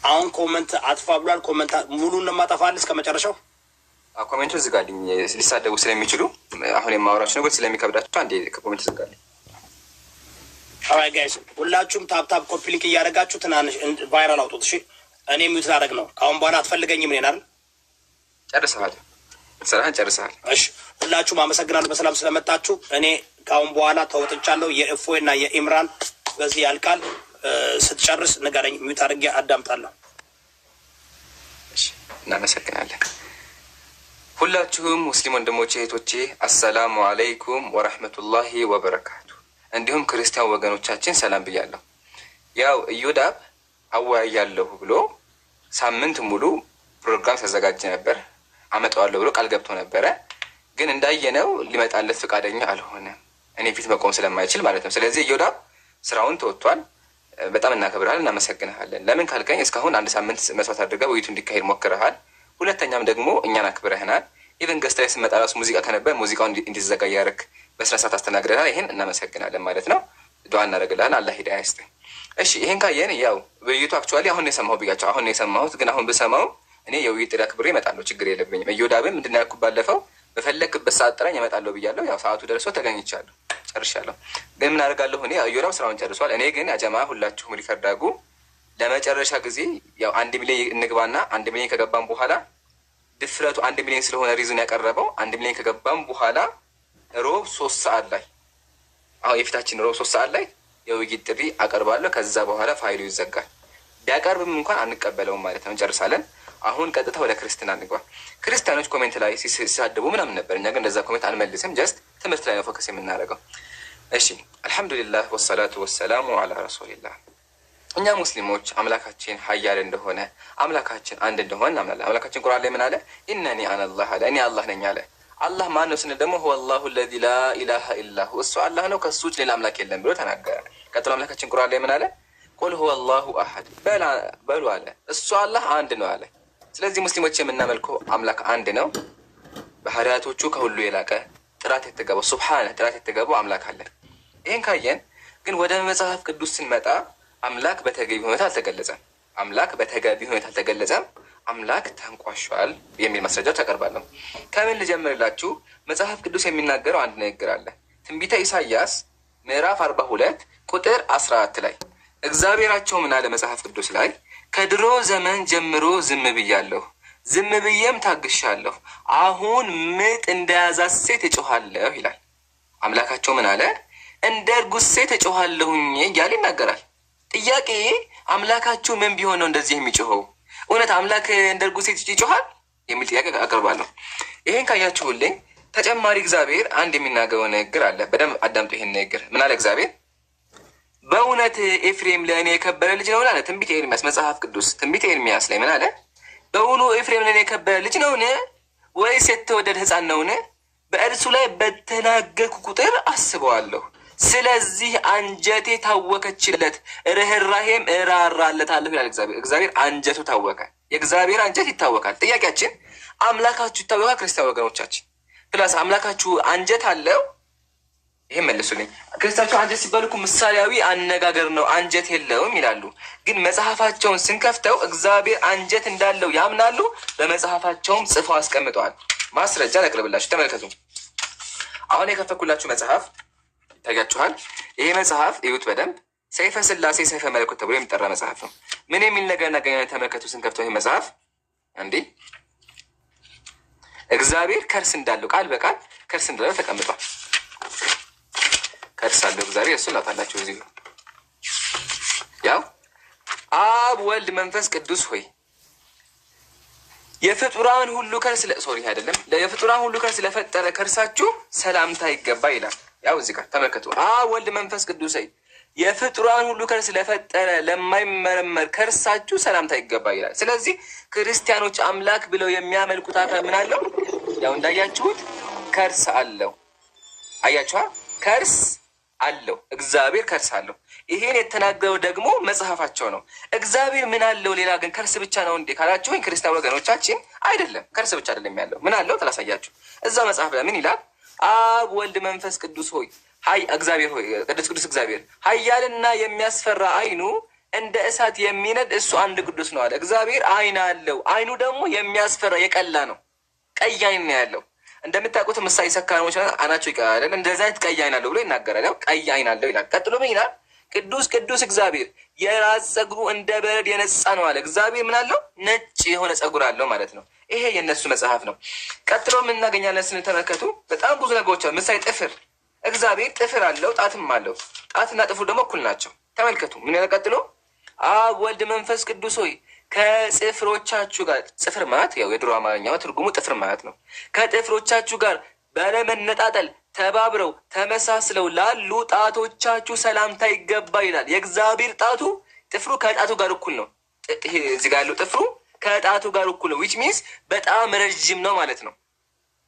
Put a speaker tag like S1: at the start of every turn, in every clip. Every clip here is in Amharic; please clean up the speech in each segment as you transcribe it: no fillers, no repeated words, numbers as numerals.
S1: አሁን ኮሜንት አጥፋ ብሏል። ኮሜንት ሙሉን ለማጠፋል እስከ መጨረሻው
S2: ኮሜንቱ ዝጋልኝ ሊሳደቡ ስለሚችሉ አሁን የማወራችሁ ነገር ስለሚከብዳችሁ አንዴ ከኮሜንት ዝጋልኝ።
S1: አይ ጋይስ ሁላችሁም ታፕ ኮፒ ሊንክ እያደረጋችሁ ትናንሽ ቫይራል አውጡት። እሺ እኔ ሚውት ላደርግ ነው። ካሁን በኋላ አትፈልገኝም ነኝ አይደል?
S2: ጨርሰሃል፣ ስራህን ጨርሰሃል።
S1: እሺ ሁላችሁም አመሰግናለሁ በሰላም ስለመጣችሁ። እኔ ካሁን በኋላ ተወጥቻለሁ። የእፎይ እና የኢምራን በዚህ ያልቃል። ስትጨርስ ንገረኝ፣ ሚውት አድርጌ አዳምጣለሁ።
S2: እሺ እናመሰግናለን። ሁላችሁም ሙስሊም ወንድሞቼ እህቶቼ አሰላሙ አለይኩም ወራህመቱላሂ ወበረካቱ። እንዲሁም ክርስቲያን ወገኖቻችን ሰላም ብያለሁ። ያው ኢዮዳብ አወያያለሁ ብሎ ሳምንት ሙሉ ፕሮግራም ተዘጋጀ ነበር። አመጣዋለሁ ብሎ ቃል ገብቶ ነበረ። ግን እንዳየነው ሊመጣለት ፈቃደኛ አልሆነም። እኔ ፊት መቆም ስለማይችል ማለት ነው። ስለዚህ ኢዮዳብ ስራውን ተወጥቷል። በጣም እናከብርሃለን፣ እናመሰግንሃለን። ለምን ካልከኝ እስካሁን አንድ ሳምንት መስዋዕት አድርገህ ውይይቱ እንዲካሄድ ሞክረሃል። ሁለተኛም ደግሞ እኛን አክብረህናል። ኢቨን ገስታ ላይ ስመጣ ራሱ ሙዚቃ ከነበር ሙዚቃው እንዲዘጋ እያደረክ በስነ ስርዓት አስተናግደናል። ይሄን እናመሰግናለን ማለት ነው። ዱዓ እናደርግልሃለን። አላህ ሂዳያ ይስጥህ። እሺ ይሄን ካየን ያው ውይይቱ አክቹዋሊ አሁን የሰማሁ ብያቸው አሁን የሰማሁት ግን አሁን ብሰማው እኔ የውይይት ጥሪ አክብሬ እመጣለሁ፣ ችግር የለብኝም። ኢዮዳብም ምንድን ነው ያልኩት ባለፈው በፈለክበት ሰዓት ጥራኝ እመጣለሁ ብያለሁ። ያው ሰዓቱ ደርሶ ተገኝቻለሁ፣ ጨርሻለሁ። ግን ምን አደርጋለሁ እኔ ኢዮዳብ ስራውን ጨርሷል። እኔ ግን ያጀማ ሁላችሁም ሪከርድ አድርጉ። ለመጨረሻ ጊዜ ያው 1 ሚሊዮን እንግባና 1 ሚሊዮን ከገባም በኋላ ድፍረቱ 1 ሚሊዮን ስለሆነ ሪዝን ያቀረበው 1 ሚሊዮን ከገባም በኋላ ሮብ 3 ሰዓት ላይ አሁን የፊታችን ሮብ 3 ሰዓት ላይ የውይይት ጥሪ አቀርባለሁ። ከዛ በኋላ ፋይሉ ይዘጋል። ቢያቀርብም እንኳን አንቀበለውም ማለት ነው። እንጨርሳለን። አሁን ቀጥታ ወደ ክርስትና እንግባ። ክርስቲያኖች ኮሜንት ላይ ሲሳደቡ ምናምን ነበር። እኛ ግን እንደዛ ኮሜንት አንመልስም። ጀስት ትምህርት ላይ ነው ፎከስ የምናደርገው። እሺ አልሐምዱሊላህ ወሰላቱ ወሰላሙ አላ ረሱሊላህ። እኛ ሙስሊሞች አምላካችን ሀያል እንደሆነ አምላካችን አንድ እንደሆነ እናምናለን። አምላካችን ቁርአን ላይ ምን አለ? ኢነኒ አነላህ አለ፣ እኔ አላህ ነኝ አለ። አላህ ማን ነው ስንል ደግሞ ሁወ አላሁ ለዚ ላ ኢላሃ ኢላሁ፣ እሱ አላህ ነው ከሱ ውጭ ሌላ አምላክ የለም ብሎ ተናገረ። ቀጥሎ አምላካችን ቁርአን ላይ ምን አለ? ቁል ሁወ አላሁ አሐድ በሉ አለ፣ እሱ አላህ አንድ ነው አለ። ስለዚህ ሙስሊሞች የምናመልከው አምላክ አንድ ነው። ባህሪያቶቹ ከሁሉ የላቀ ጥራት የተገባው ሱብሃነ ጥራት የተገባው አምላክ አለን። ይህን ካየን ግን ወደ መጽሐፍ ቅዱስ ስንመጣ አምላክ በተገቢ ሁኔታ አልተገለጸም። አምላክ በተገቢ ሁኔታ አልተገለጸም። አምላክ ተንቋሿል የሚል ማስረጃዎች አቀርባለሁ። ከምን ልጀምርላችሁ? መጽሐፍ ቅዱስ የሚናገረው አንድ ንግግር አለ። ትንቢተ ኢሳይያስ ምዕራፍ 42 ቁጥር 14 ላይ እግዚአብሔራቸው ምን አለ? መጽሐፍ ቅዱስ ላይ ከድሮ ዘመን ጀምሮ ዝም ብያለሁ፣ ዝም ብዬም ታግሻለሁ፣ አሁን ምጥ እንደያዛት ሴት እጮሃለሁ ይላል። አምላካቸው ምን አለ? እንደ እርጉዝ ሴት እጮሃለሁኝ እያለ ይናገራል። ጥያቄ አምላካችሁ ምን ቢሆን ነው እንደዚህ የሚጮኸው? እውነት አምላክ እንደ እርጉዝ ሴት ይጮሃል የሚል ጥያቄ አቀርባለሁ። ይሄን ካያችሁልኝ ተጨማሪ እግዚአብሔር አንድ የሚናገረው ንግግር አለ። በደንብ አዳምጡ። ይሄን ንግግር ምን አለ እግዚአብሔር? በእውነት ኤፍሬም ለእኔ የከበረ ልጅ ነውን አለ። ትንቢተ ኤርሚያስ መጽሐፍ ቅዱስ ትንቢተ ኤርሚያስ ላይ ምን አለ? በእውኑ ኤፍሬም ለእኔ የከበረ ልጅ ነውን? ወይስ የተወደደ ሕፃን ነውን? በእርሱ ላይ በተናገርኩ ቁጥር አስበዋለሁ። ስለዚህ አንጀቴ ታወከችለት፣ ርኅራሄም እራራለታለሁ ይላል እግዚአብሔር። እግዚአብሔር አንጀቱ ታወከ። የእግዚአብሔር አንጀት ይታወካል። ጥያቄያችን አምላካችሁ ይታወካል? ክርስቲያን ወገኖቻችን ፕላስ አምላካችሁ አንጀት አለው? ይሄን መልሱልኝ። ክርስቲያኖች አንጀት ሲባሉ እኮ ምሳሌያዊ አነጋገር ነው፣ አንጀት የለውም ይላሉ። ግን መጽሐፋቸውን ስንከፍተው እግዚአብሔር አንጀት እንዳለው ያምናሉ። በመጽሐፋቸውም ጽፈው አስቀምጠዋል። ማስረጃ ላቅርብላችሁ፣ ተመልከቱ። አሁን የከፈኩላችሁ መጽሐፍ ይታያችኋል። ይሄ መጽሐፍ እዩት በደንብ። ሰይፈ ስላሴ ሰይፈ መለኮት ተብሎ የሚጠራ መጽሐፍ ነው። ምን የሚል ነገር እናገኛለን? ተመልከቱ። ስንከፍተው ይሄ መጽሐፍ እንዴ እግዚአብሔር ከርስ እንዳለው ቃል በቃል ከርስ እንዳለው ተቀምጧል። ከርስ አለው እግዚአብሔር፣ እሱን ላውጣላችሁ። እዚህ ያው አብ ወልድ መንፈስ ቅዱስ ሆይ የፍጡራን ሁሉ ከርስ አይደለም የፍጡራን ሁሉ ከርስ ለፈጠረ ከርሳችሁ ሰላምታ ይገባ ይላል። ያው እዚህ ጋር ተመልከቱ። አብ ወልድ መንፈስ ቅዱስ ሆይ የፍጡራን ሁሉ ከርስ ለፈጠረ ለማይመረመር ከርሳችሁ ሰላምታ ይገባ ይላል። ስለዚህ ክርስቲያኖች አምላክ ብለው የሚያመልኩት አካል ምን አለው? ያው እንዳያችሁት ከርስ አለው። አያችኋ? ከርስ አለው። እግዚአብሔር ከርስ አለው። ይሄን የተናገረው ደግሞ መጽሐፋቸው ነው። እግዚአብሔር ምን አለው ሌላ ግን ከርስ ብቻ ነው እንዴ ካላችሁኝ፣ ክርስቲያን ወገኖቻችን አይደለም፣ ከርስ ብቻ አይደለም ያለው። ምን አለው ተላሳያችሁ። እዛ መጽሐፍ ላይ ምን ይላል? አብ ወልድ መንፈስ ቅዱስ ሆይ እግዚአብሔር ሆይ ቅዱስ እግዚአብሔር ኃያልና የሚያስፈራ ዓይኑ እንደ እሳት የሚነድ እሱ አንድ ቅዱስ ነው አለ። እግዚአብሔር አይን አለው። አይኑ ደግሞ የሚያስፈራ የቀላ ነው። ቀይ አይን ነው ያለው። እንደምታውቁት ምሳሌ ሰካራሞች አይናቸው ይቀላል። እንደዚህ አይነት ቀይ አይን አለው ብሎ ይናገራል። ያው ቀይ አይን አለው ይላል። ቀጥሎ ምን ይላል? ቅዱስ ቅዱስ እግዚአብሔር የራስ ጸጉሩ እንደ በረድ የነጻ ነው አለ። እግዚአብሔር ምን አለው? ነጭ የሆነ ጸጉር አለው ማለት ነው። ይሄ የእነሱ መጽሐፍ ነው። ቀጥሎ ምን እናገኛለን ስንተመለከቱ በጣም ብዙ ነገሮች አሉ። ምሳሌ ጥፍር፣ እግዚአብሔር ጥፍር አለው፣ ጣትም አለው። ጣትና ጥፍሩ ደግሞ እኩል ናቸው። ተመልከቱ ምን ያለ ቀጥሎ አብ ወልድ መንፈስ ቅዱስ ሆይ ከጥፍሮቻችሁ ጋር፣ ጽፍር ማለት ያው የድሮ አማርኛው ትርጉሙ ጥፍር ማለት ነው። ከጥፍሮቻችሁ ጋር ባለመነጣጠል ተባብረው ተመሳስለው ላሉ ጣቶቻችሁ ሰላምታ ይገባ ይላል። የእግዚአብሔር ጣቱ ጥፍሩ ከጣቱ ጋር እኩል ነው። ይሄ እዚህ ጋር ያለው ጥፍሩ ከጣቱ ጋር እኩል ነው። ዊች ሚንስ በጣም ረዥም ነው ማለት ነው።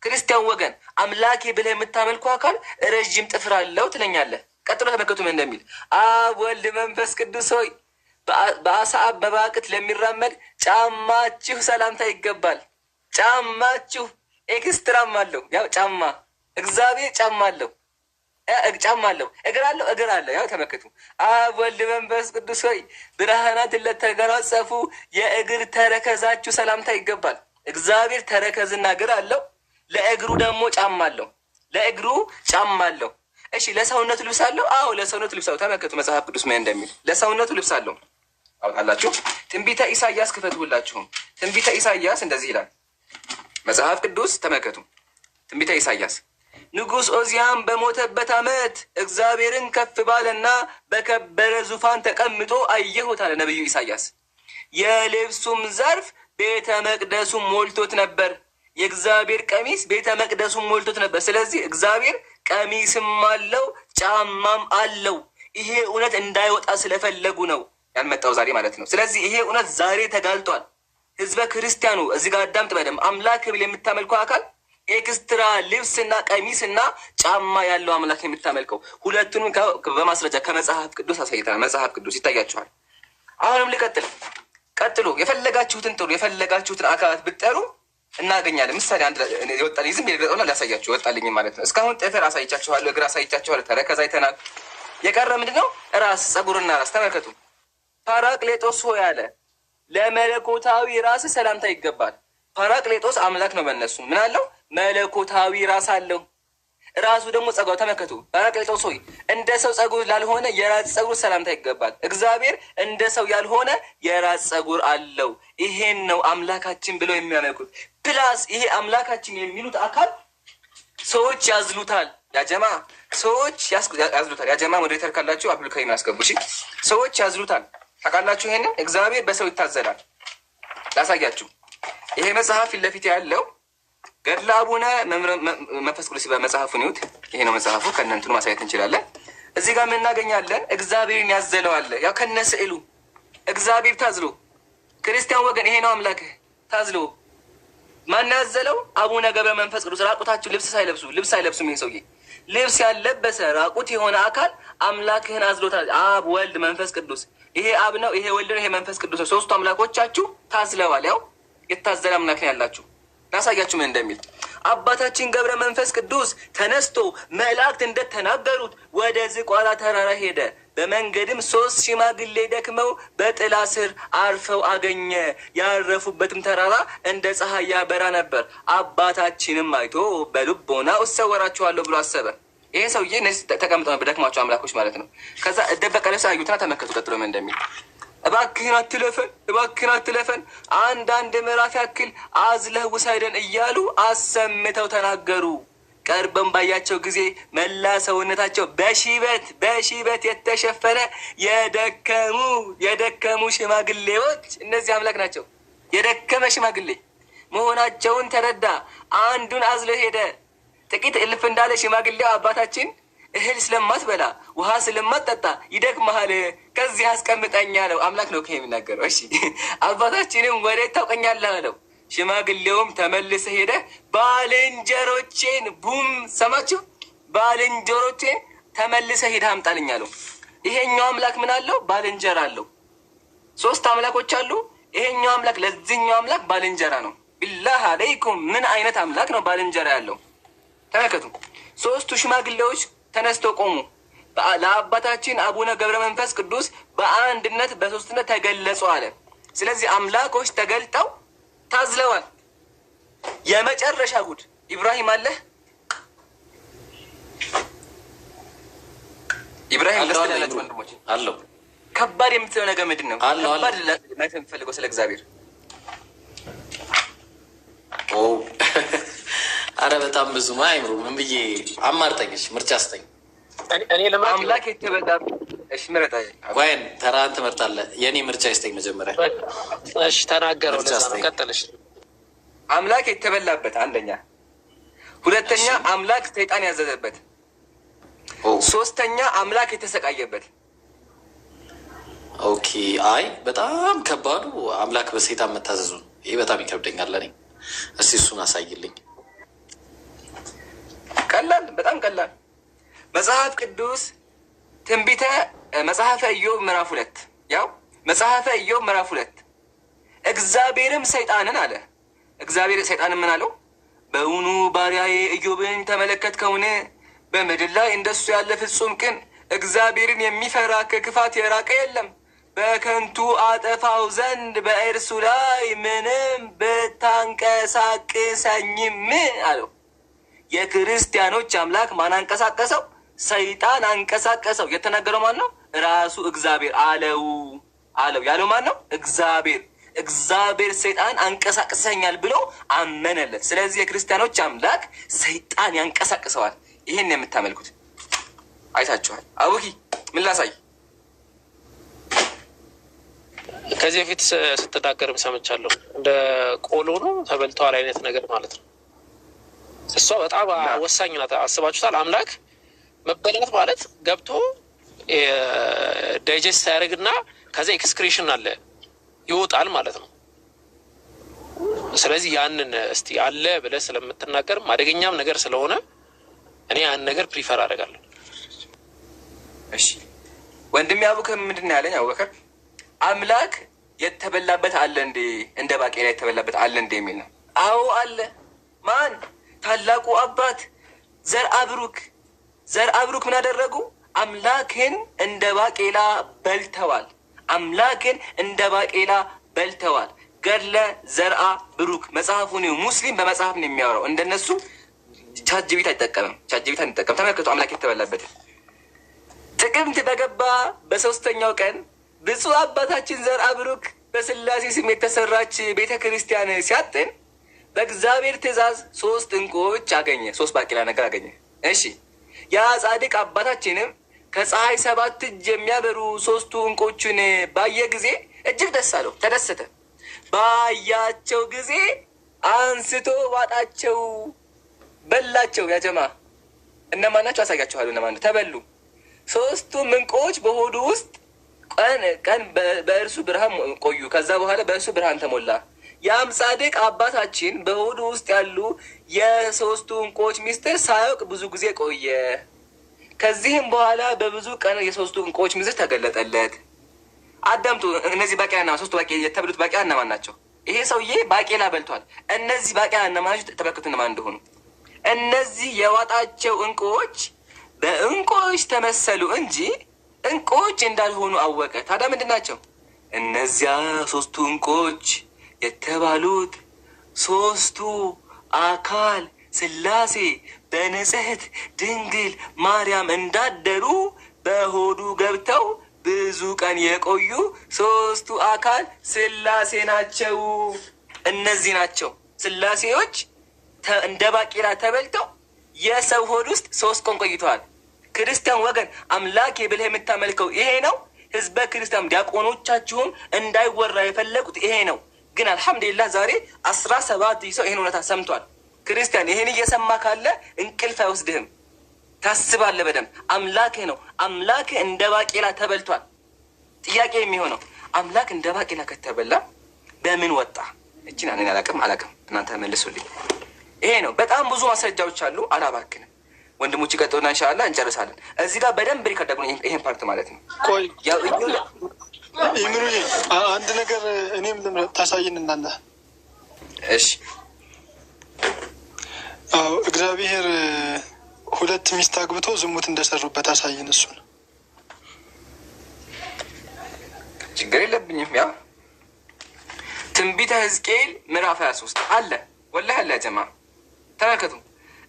S2: ክርስቲያን ወገን አምላኬ ብለህ የምታመልከው አካል ረዥም ጥፍር አለው ትለኛለህ። ቀጥሎ ተመልከቱ ምን እንደሚል አብ ወልድ መንፈስ ቅዱስ ሆይ በአሳ አበባ ቅት ለሚራመድ ጫማችሁ ሰላምታ ይገባል። ጫማችሁ ኤክስትራም አለው። ያው ጫማ እግዚአብሔር ጫማ አለው፣ ጫማ አለው፣ እግር አለው፣ እግር አለው። ያው ተመልከቱ አብ ወልድ መንፈስ ቅዱስ ሆይ ብርሃናትን ለተጎናጸፉ የእግር ተረከዛችሁ ሰላምታ ይገባል። እግዚአብሔር ተረከዝና እግር አለው። ለእግሩ ደግሞ ጫማ አለው። ለእግሩ ጫማ አለው። እሺ ለሰውነቱ ልብስ አለው? አዎ ለሰውነቱ ልብስ አለው። ተመልከቱ መጽሐፍ ቅዱስ ምን እንደሚል ለሰውነቱ ልብስ አለው። አውቃላችሁ ትንቢተ ኢሳይያስ ክፈቱ ሁላችሁም። ትንቢተ ኢሳይያስ እንደዚህ ይላል መጽሐፍ ቅዱስ ተመልከቱ። ትንቢተ ኢሳይያስ ንጉሥ ኦዚያም በሞተበት ዓመት እግዚአብሔርን ከፍ ባለና በከበረ ዙፋን ተቀምጦ አየሁት አለ ነቢዩ ኢሳይያስ። የልብሱም ዘርፍ ቤተ መቅደሱን ሞልቶት ነበር። የእግዚአብሔር ቀሚስ ቤተ መቅደሱን ሞልቶት ነበር። ስለዚህ እግዚአብሔር ቀሚስም አለው ጫማም አለው። ይሄ እውነት እንዳይወጣ ስለፈለጉ ነው ያልመጣው ዛሬ ማለት ነው። ስለዚህ ይሄ እውነት ዛሬ ተጋልጧል። ህዝበ ክርስቲያኑ እዚህ ጋር አዳምጥ በደምብ። አምላክ ብል የምታመልከው አካል ኤክስትራ ልብስና ቀሚስና ጫማ ያለው አምላክ የምታመልከው ሁለቱንም በማስረጃ ከመጽሐፍ ቅዱስ አሳይተናል። መጽሐፍ ቅዱስ ይታያችኋል። አሁንም ልቀጥል። ቀጥሎ የፈለጋችሁትን ጥሩ፣ የፈለጋችሁትን አካላት ብትጠሩ እናገኛለን። ምሳሌ አንድ ይወጣልኝ፣ ዝም ብዬ ላሳያችሁ ይወጣልኝ ማለት ነው። እስካሁን ጥፍር አሳይቻችኋለሁ፣ እግር አሳይቻችኋለሁ፣ ተረከዝ አይተናል። የቀረ ምንድን ነው? ራስ፣ ጸጉርና ራስ። ተመልከቱ ፓራቅሌጦስ ሆይ አለ ለመለኮታዊ ራስ ሰላምታ ይገባል። ፓራቅሌጦስ አምላክ ነው። በእነሱ ምን አለው? መለኮታዊ ራስ አለው። ራሱ ደግሞ ጸጉር። ተመልከቱ ፓራቅሌጦስ ሆይ እንደ ሰው ጸጉር ላልሆነ የራስ ጸጉር ሰላምታ ይገባል። እግዚአብሔር እንደ ሰው ያልሆነ የራስ ጸጉር አለው። ይሄን ነው አምላካችን ብለው የሚያመልኩት። ፕላስ ይሄ አምላካችን የሚሉት አካል ሰዎች ያዝሉታል። ያጀማ ሰዎች ያዝሉታል። ያጀማ ሞዴሬተር ካላችሁ አፕሊካይ ማስገቡ። እሺ ሰዎች ያዝሉታል። ታውቃላችሁ ይሄንን እግዚአብሔር በሰው ይታዘላል። ላሳያችሁ። ይሄ መጽሐፍ ፊት ለፊት ያለው ገድለ አቡነ መንፈስ ቅዱስ በመጽሐፉን ይሁት። ይሄ ነው መጽሐፉ። ከእነንትኑ ማሳየት እንችላለን። እዚህ ጋር ምን እናገኛለን? እግዚአብሔርን ያዘለዋለ ያው ከነ ስዕሉ እግዚአብሔር ታዝሎ። ክርስቲያን ወገን ይሄ ነው አምላክህ ታዝሎ። ማን ያዘለው? አቡነ ገብረ መንፈስ ቅዱስ። ራቁታችሁ ልብስ አይለብሱም። ይሄ ሰውዬ ልብስ ያለበሰ ራቁት የሆነ አካል አምላክህን አዝሎታል። አብ ወልድ መንፈስ ቅዱስ። ይሄ አብ ነው፣ ይሄ ወልድ ነው፣ ይሄ መንፈስ ቅዱስ ነው። ሶስቱ አምላኮቻችሁ ታዝለዋል። ያው የታዘለ አምላክ ነው ያላችሁ። ላሳያችሁ ምን እንደሚል። አባታችን ገብረ መንፈስ ቅዱስ ተነስቶ መላእክት እንደተናገሩት ወደ ዝቋላ ተራራ ሄደ። በመንገድም 3 ሽማግሌ ደክመው በጥላ ስር አርፈው አገኘ። ያረፉበትም ተራራ እንደ ፀሐይ ያበራ ነበር። አባታችንም አይቶ በልቦናው እሰወራችኋለሁ ብሎ አሰበ። ይሄ ሰውዬ እነዚህ ተቀምጠው በደክማቸው አምላኮች ማለት ነው። ከዛ እደበቀ ለብሳ አዩትና ተመከቱ። ቀጥሎ ምን እንደሚል እባክህን አትለፈን፣ አንዳንድ ምዕራፍ ያክል አዝለህ ውሰደን እያሉ አሰምተው ተናገሩ። ቀርበን ባያቸው ጊዜ መላ ሰውነታቸው በሺበት የተሸፈነ የደከሙ ሽማግሌዎች፣ እነዚህ አምላክ ናቸው። የደከመ ሽማግሌ መሆናቸውን ተረዳ። አንዱን አዝሎ ሄደ። ጥቂት እልፍ እንዳለ ሽማግሌው አባታችን እህል ስለማትበላ ውሃ ስለማትጠጣ ይደክመሃል፣ ከዚህ አስቀምጠኝ አለው። አምላክ ነው የሚናገረው። እሺ አባታችንም ወዴት ታውቀኛለህ አለው። ሽማግሌውም ተመልሰ ሄደ ባልንጀሮቼን ሰማችሁ? ባልንጀሮቼን ተመልሰ ሄደ አምጣልኝ አለው። ይሄኛው አምላክ ምን አለው? ባልንጀራ አለው። 3 አምላኮች አሉ። ይሄኛው አምላክ ለዚህኛው አምላክ ባልንጀራ ነው። ቢላህ አለይኩም ምን አይነት አምላክ ነው ባልንጀራ ያለው? ተመልከቱ። 3ቱ ሽማግሌዎች ተነስተው ቆሙ። ለአባታችን አቡነ ገብረ መንፈስ ቅዱስ በአንድነት በሶስትነት ተገለጹ አለ። ስለዚህ አምላኮች ተገልጠው ታዝለዋል። የመጨረሻ ጉድ ኢብራሂም አለ። ኢብራሂም ለስተላችሁ ወንድሞች
S3: አለው።
S2: ከባድ የምትለው ነገር ምንድን ነው? ከባድ ማለት የምፈልገው ስለ እግዚአብሔር።
S3: አረ በጣም ብዙ ማይምሩ ምን ብዬ አማርጠኝሽ ምርጫ አስተኝ
S4: እኔ ለማለት
S2: አምላክ የተበላ እሺ፣ ምረጣ
S3: ወይን ተራን ትመርጣለህ? የኔ ምርጫ ይስተኝ መጀመሪያ።
S4: እሺ ተናገረው። ቀጥልሽ።
S2: አምላክ የተበላበት አንደኛ፣ ሁለተኛ አምላክ ሰይጣን ያዘዘበት፣ ሶስተኛ አምላክ የተሰቃየበት።
S3: ኦኬ አይ በጣም ከባዱ አምላክ በሰይጣን መታዘዙ ነው። ይሄ በጣም ይከብደኛል ለኔ። እስቲ እሱን አሳይልኝ።
S2: ቀላል፣ በጣም ቀላል። መጽሐፍ ቅዱስ ትንቢተ መጽሐፈ ኢዮብ ምዕራፍ 2 ያው መጽሐፈ ኢዮብ ምዕራፍ 2 እግዚአብሔርም ሰይጣንን አለ። እግዚአብሔር ሰይጣንን ምን አለው? በውኑ ባሪያዬ ኢዮብን ተመለከትከውን? በምድር ላይ እንደሱ ያለ ፍጹም ቅን እግዚአብሔርን የሚፈራ ከክፋት የራቀ የለም። በከንቱ አጠፋው ዘንድ በእርሱ ላይ ምንም ብታንቀሳቅሰኝም አለው። የክርስቲያኖች አምላክ ማን አንቀሳቀሰው? ሰይጣን አንቀሳቀሰው። የተናገረው ማን ነው? ራሱ እግዚአብሔር አለው። ያለው ማን ነው? እግዚአብሔር። እግዚአብሔር ሰይጣን አንቀሳቅሰኛል ብሎ አመነለት። ስለዚህ የክርስቲያኖች አምላክ ሰይጣን ያንቀሳቅሰዋል። ይሄን የምታመልኩት አይታችኋል። አቡኪ ምን ላሳይ?
S4: ከዚህ በፊት ስትናገርም ሰምቻለሁ። እንደ ቆሎ ነው ተበልተዋል አይነት ነገር ማለት ነው። እሷ በጣም ወሳኝ ናት። አስባችሁታል? አምላክ መበላት ማለት ገብቶ ዳይጀስት ያደርግና ከዛ ኤክስክሬሽን አለ ይወጣል ማለት ነው። ስለዚህ ያንን እስቲ አለ ብለህ ስለምትናገርም አደገኛም ነገር ስለሆነ እኔ ያን ነገር ፕሪፈር አደርጋለሁ።
S2: እሺ ወንድሜ አቡከር ምንድን ነው ያለኝ? አቡበከር አምላክ የተበላበት አለ እንዴ? እንደ ባቄላ የተበላበት አለ እንዴ የሚል ነው። አዎ አለ። ማን? ታላቁ አባት ዘርአብሩክ። ዘርአብሩክ ምን አደረጉ? አምላክን እንደ ባቄላ በልተዋል። አምላክን እንደ ባቄላ በልተዋል። ገድለ ዘርአብሩክ መጽሐፉን ሙስሊም በመጽሐፍ ነው የሚያወራው። እንደነሱ ቻትጂቢት አይጠቀምም። ቻትጂቢት አንጠቀም። ተመልከቱ አምላክ የተበላበት። ጥቅምት በገባ በሶስተኛው ቀን ብፁዕ አባታችን ዘርአብሩክ በስላሴ ስም የተሰራች ቤተ ክርስቲያን ሲያጥን በእግዚአብሔር ትእዛዝ 3 እንቁዎች አገኘ። 3 ባቄላ ነገር አገኘ። እሺ ያ ጻድቅ አባታችንም ከፀሐይ 7 እጅ የሚያበሩ 3 እንቁዎችን ባየ ጊዜ እጅግ ደስ አለው፣ ተደሰተ። ባያቸው ጊዜ አንስቶ ዋጣቸው፣ በላቸው። ያጀማ እነማን ናቸው? አሳያችኋለሁ። እነማን ተበሉ? 3ቱም እንቁዎች በሆዱ ውስጥ ቀን በእርሱ ብርሃን ቆዩ። ከዛ በኋላ በእርሱ ብርሃን ተሞላ። ያም ጻድቅ አባታችን በሆዱ ውስጥ ያሉ የ3ቱ እንቁዎች ሚስጥር ሳያውቅ ብዙ ጊዜ ቆየ። ከዚህም በኋላ በብዙ ቀን የ3ቱ እንቁዎች ሚስጥር ተገለጠለት። አዳምጡ። እነዚህ ባቄላ 3ቱ ባቄላ የተበሉት ባቄላ እነማን ናቸው? ይሄ ሰውዬ ባቄላ በልቷል። እነዚህ ባቄላ እነማን ናቸው? ተመልከቱ እነማን እንደሆኑ። እነዚህ የዋጣቸው እንቁዎች በእንቁዎች ተመሰሉ እንጂ እንቁዎች እንዳልሆኑ አወቀ። ታዲያ ምንድን ናቸው? እነዚያ 3ቱ እንቁዎች የተባሉት 3ቱ አካል ሥላሴ በንጽሕት ድንግል ማርያም እንዳደሩ በሆዱ ገብተው ብዙ ቀን የቆዩ 3ቱ አካል ሥላሴ ናቸው። እነዚህ ናቸው ሥላሴዎች እንደ ባቄላ ተበልተው የሰው ሆድ ውስጥ 3 ቀን ቆይተዋል። ክርስቲያን ወገን አምላክ ብለህ የምታመልከው ይሄ ነው። ህዝበ ክርስቲያን ዲያቆኖቻችሁም እንዳይወራ የፈለጉት ይሄ ነው። ግን አልሐምዱሊላህ ዛሬ 17 ሰው ይሄን እውነታ ሰምቷል። ክርስቲያን ይሄን እየሰማ ካለ እንቅልፍ አይወስድህም። ታስባለህ በደንብ። አምላክህ ነው። አምላክህ እንደ ባቄላ ተበልቷል። ጥያቄ የሚሆነው አምላክ እንደ ባቄላ ከተበላ በምን ወጣ? እችን እኔ አላቅም። እናንተ መልሱልኝ። ይሄ ነው። በጣም ብዙ ማስረጃዎች አሉ። አላባክንም። ወንድሞች ይቀጥሉና ኢንሻአላህ እንጨርሳለን። እዚህ ጋር በደንብ ሪከርድ አድርጉ ይሄን ፓርት ማለት ነው።
S5: ቆይ ይምሩዬ አንድ ነገር እኔም ታሳይን እናንተ።
S2: እሺ
S5: እግዚአብሔር ሁለት ሚስት አግብቶ ዝሙት እንደሰሩበት አሳየን። እሱን
S2: ችግር የለብኝም። ያ ትንቢተ ሕዝቅኤል ምዕራፍ 23 አለ ወላሂ አለ። ጀማ ተመልከቱ።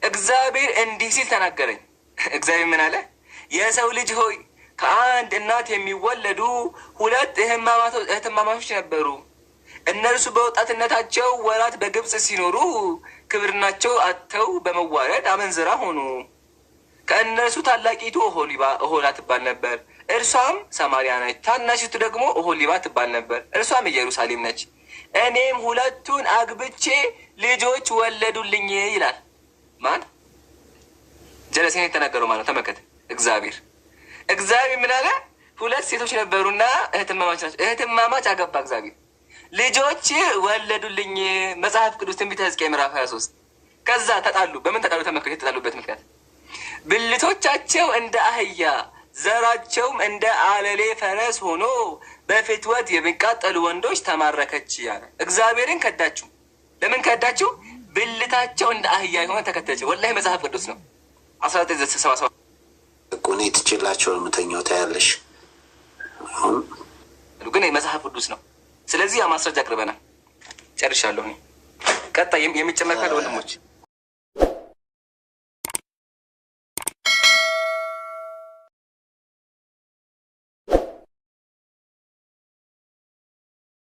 S2: እግዚአብሔር እንዲህ ሲል ተናገረኝ። እግዚአብሔር ምን አለ? የሰው ልጅ ሆይ ከአንድ እናት የሚወለዱ ሁለት እህትማማቾች ነበሩ። እነርሱ በወጣትነታቸው ወራት በግብፅ ሲኖሩ ክብርናቸው አጥተው በመዋረድ አመንዝራ ሆኑ። ከእነርሱ ታላቂቱ ኦሖላ ትባል ነበር፣ እርሷም ሰማሪያ ነች። ታናሽቱ ደግሞ ኦሖሊባ ትባል ነበር፣ እርሷም ኢየሩሳሌም ነች። እኔም ሁለቱን አግብቼ ልጆች ወለዱልኝ ይላል። ማን? ጀለሴን የተናገረው ማለት ነው። ተመልከት። እግዚአብሔር ምን አለ? ሁለት ሴቶች ነበሩና እህትማማች ናቸው። እህትማማች አገባ እግዚአብሔር፣ ልጆች ወለዱልኝ። መጽሐፍ ቅዱስ ትንቢተ ሕዝቅኤል ምዕራፍ 23። ከዛ ተጣሉ። በምን ተጣሉ? ተመልከቱ የተጣሉበት ምክንያት። ብልቶቻቸው እንደ አህያ ዘራቸውም እንደ አለሌ ፈረስ ሆኖ በፍትወት የሚቃጠሉ ወንዶች ተማረከች ያለ። እግዚአብሔርን ከዳችሁ። ለምን ከዳችሁ? ብልታቸው እንደ አህያ የሆነ ተከተለች። ወላሂ መጽሐፍ ቅዱስ ነው። 1977
S6: እኔ ትችላቸው የምተኛው ታያለሽ። አሁን
S2: ግን መጽሐፍ ቅዱስ ነው። ስለዚህ ያ ማስረጃ አቅርበናል። ጨርሻለሁ። ቀጣይ የሚጨመር ካለ ወንድሞች